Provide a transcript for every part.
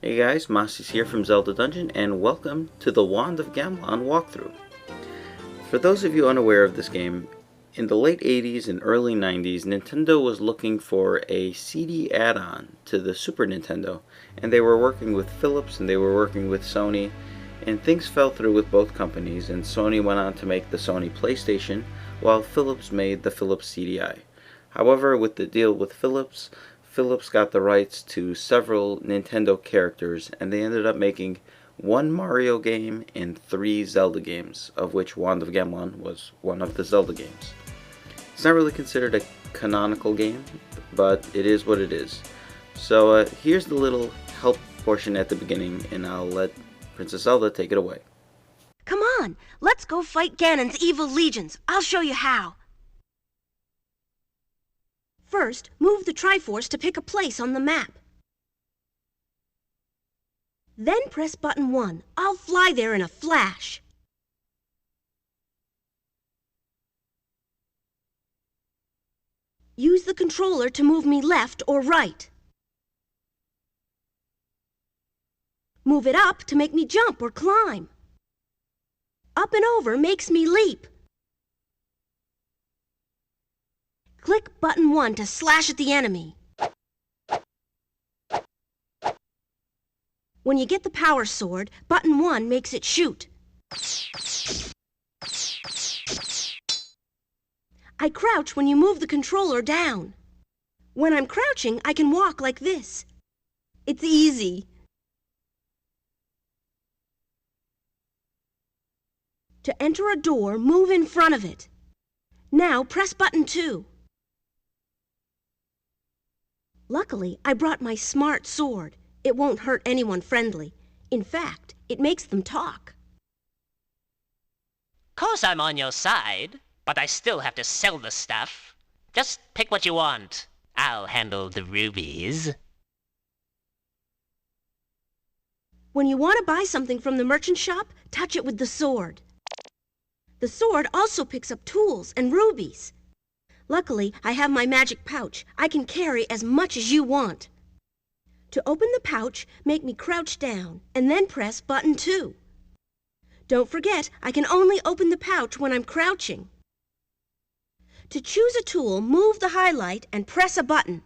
Hey guys, Masis here from Zelda Dungeon, and welcome to the Wand of Gamelon walkthrough. For those of you unaware of this game, in the late 80s and early 90s, Nintendo was looking for a CD add-on to the Super Nintendo, and they were working with Philips and they were working with Sony, and things fell through with both companies, and Sony went on to make the Sony PlayStation, while Philips made the Philips CDI. However, with the deal with Philips got the rights to several Nintendo characters, and they ended up making one Mario game and 3 Zelda games, of which Wand of Gamelon was one of the Zelda games. It's not really considered a canonical game, but it is what it is. So here's the little help portion at the beginning, and I'll let Princess Zelda take it away. Come on, let's go fight Ganon's evil legions. I'll show you how. First, move the Triforce to pick a place on the map. Then press button 1. I'll fly there in a flash. Use the controller to move me left or right. Move it up to make me jump or climb. Up and over makes me leap. Click button 1 to slash at the enemy. When you get the power sword, button 1 makes it shoot. I crouch when you move the controller down. When I'm crouching, I can walk like this. It's easy. To enter a door, move in front of it. Now press button 2. Luckily, I brought my smart sword. It won't hurt anyone friendly. In fact, it makes them talk. Course I'm on your side, but I still have to sell the stuff. Just pick what you want. I'll handle the rubies. When you want to buy something from the merchant shop, touch it with the sword. The sword also picks up tools and rubies. Luckily, I have my magic pouch. I can carry as much as you want. To open the pouch, make me crouch down, and then press button 2. Don't forget, I can only open the pouch when I'm crouching. To choose a tool, move the highlight and press a button.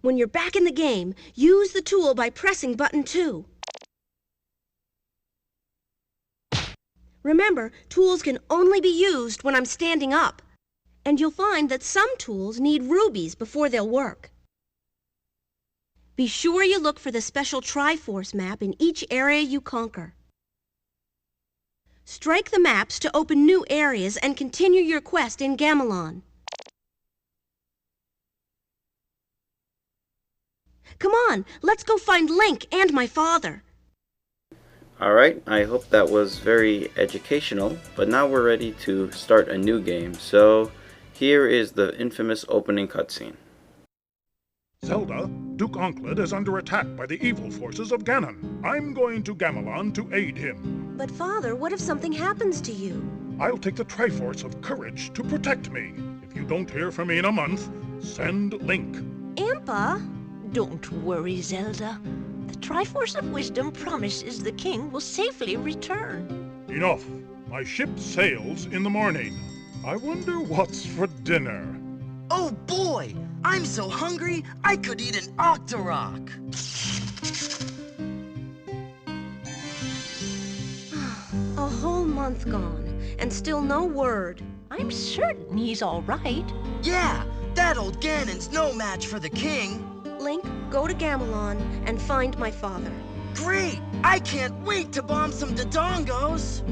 When you're back in the game, use the tool by pressing button 2. Remember, tools can only be used when I'm standing up, and you'll find that some tools need rubies before they'll work. Be sure you look for the special Triforce map in each area you conquer. Strike the maps to open new areas and continue your quest in Gamelon. Come on, let's go find Link and my father. Alright, I hope that was very educational, but now we're ready to start a new game, so here is the infamous opening cutscene. Zelda, Duke Onkled is under attack by the evil forces of Ganon. I'm going to Gamelon to aid him. But father, what if something happens to you? I'll take the Triforce of Courage to protect me. If you don't hear from me in a month, send Link. Impa? Don't worry, Zelda. The Triforce of Wisdom promises the king will safely return. Enough. My ship sails in the morning. I wonder what's for dinner. Oh boy! I'm so hungry, I could eat an Octorok! A whole month gone, and still no word. I'm certain he's all right. Yeah, that old Ganon's no match for the king. Link, go to Gamelon and find my father. Great! I can't wait to bomb some Dodongos!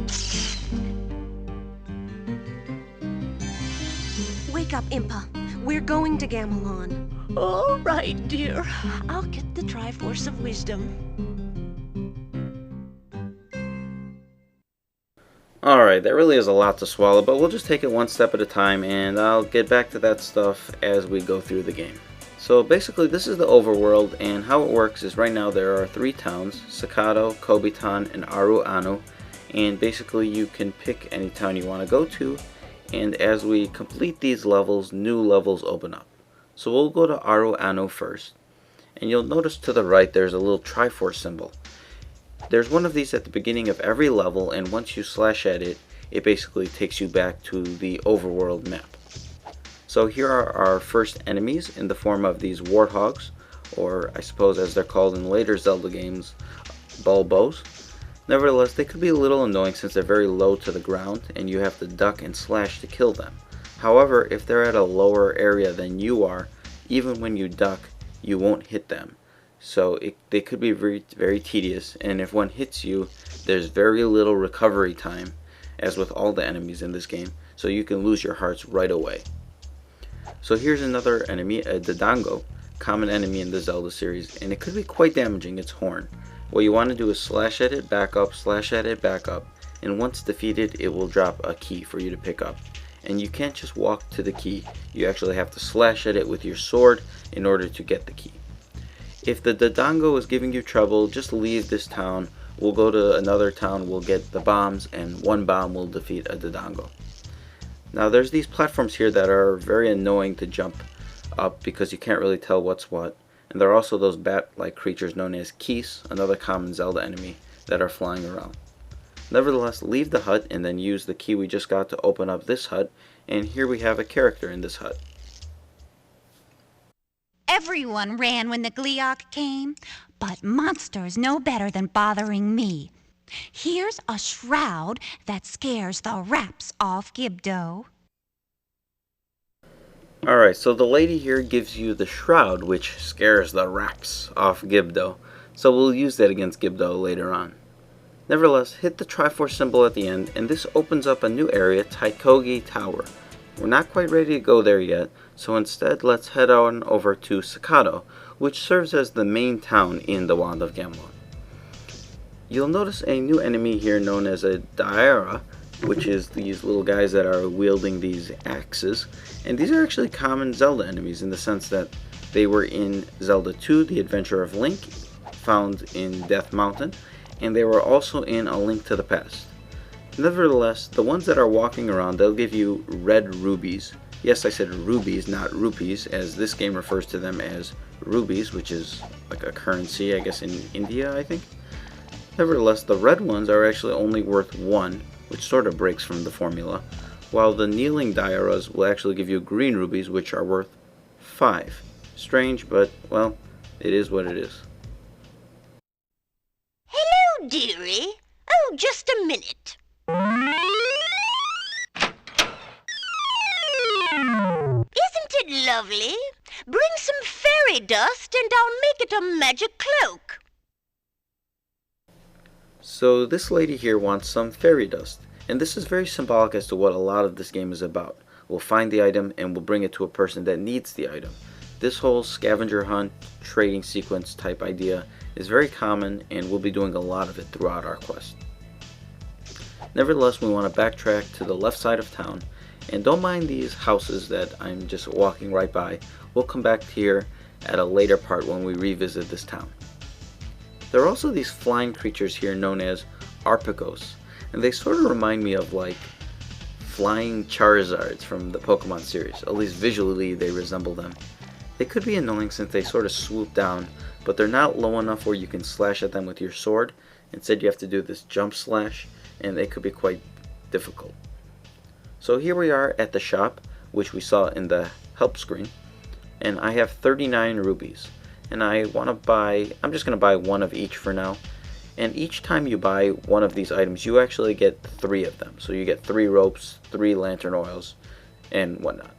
Wake up, Impa. We're going to Gamelon. All right, dear. I'll get the Triforce of Wisdom. Alright, that really is a lot to swallow, but we'll just take it one step at a time, and I'll get back to that stuff as we go through the game. So basically, this is the overworld, and how it works is right now there are 3 towns, Sakado, Kobitan, and Aru Ainu, and basically you can pick any town you want to go to, and as we complete these levels, new levels open up. So we'll go to Aru Ainu first, and you'll notice to the right there's a little Triforce symbol. There's one of these at the beginning of every level, and once you slash at it, it basically takes you back to the overworld map. So here are our first enemies in the form of these warthogs, or I suppose as they're called in later Zelda games, bulbos. Nevertheless, they could be a little annoying since they're very low to the ground and you have to duck and slash to kill them. However, if they're at a lower area than you are, even when you duck, you won't hit them. So they could be very tedious, and if one hits you, there's very little recovery time, as with all the enemies in this game, so you can lose your hearts right away. So here's another enemy, a Dodongo, common enemy in the Zelda series, and it could be quite damaging. Its horn. What you want to do is slash at it, back up, slash at it, back up, and once defeated it will drop a key for you to pick up. And you can't just walk to the key, you actually have to slash at it with your sword in order to get the key. If the Dodongo is giving you trouble, just leave this town. We'll go to another town, we'll get the bombs, and one bomb will defeat a Dodongo. Now there's these platforms here that are very annoying to jump up because you can't really tell what's what. And there are also those bat-like creatures known as Keese, another common Zelda enemy, that are flying around. Nevertheless, leave the hut and then use the key we just got to open up this hut, and here we have a character in this hut. Everyone ran when the Gleeok came, but monsters know better than bothering me. Here's a shroud that scares the raps off Gibdo. Alright, so the lady here gives you the shroud, which scares the raps off Gibdo. So we'll use that against Gibdo later on. Nevertheless, hit the Triforce symbol at the end, and this opens up a new area, Taikogi Tower. We're not quite ready to go there yet, so instead let's head on over to Sakado, which serves as the main town in the Wand of Gamelon. You'll notice a new enemy here known as a Daira, which is these little guys that are wielding these axes, and these are actually common Zelda enemies in the sense that they were in Zelda 2, The Adventure of Link, found in Death Mountain, and they were also in A Link to the Past. Nevertheless, the ones that are walking around, they'll give you red rubies. Yes, I said rubies, not rupees, as this game refers to them as rubies, which is like a currency, I guess, in India, I think. Nevertheless, the red ones are actually only worth 1, which sort of breaks from the formula, while the kneeling Dairas will actually give you green rubies, which are worth 5. Strange, but, well, it is what it is. Hello, dearie. Oh, just a minute. Isn't it lovely? Bring some fairy dust and I'll make it a magic cloak. So this lady here wants some fairy dust, and this is very symbolic as to what a lot of this game is about. We'll find the item and we'll bring it to a person that needs the item. This whole scavenger hunt, trading sequence type idea is very common, and we'll be doing a lot of it throughout our quest. Nevertheless, we want to backtrack to the left side of town, and don't mind these houses that I'm just walking right by. We'll come back here at a later part when we revisit this town. There are also these flying creatures here known as Arpagos, and they sort of remind me of like flying Charizards from the Pokemon series. At least visually they resemble them. They could be annoying since they sort of swoop down, but they're not low enough where you can slash at them with your sword. Instead you have to do this jump slash, and they could be quite difficult. So here we are at the shop, which we saw in the help screen, and I have 39 rubies. And I'm just going to buy one of each for now. And each time you buy one of these items, you actually get 3 of them. So you get 3 ropes, 3 lantern oils, and whatnot.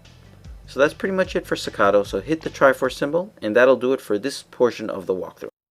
So that's pretty much it for Sakado. So hit the Triforce symbol, and that'll do it for this portion of the walkthrough.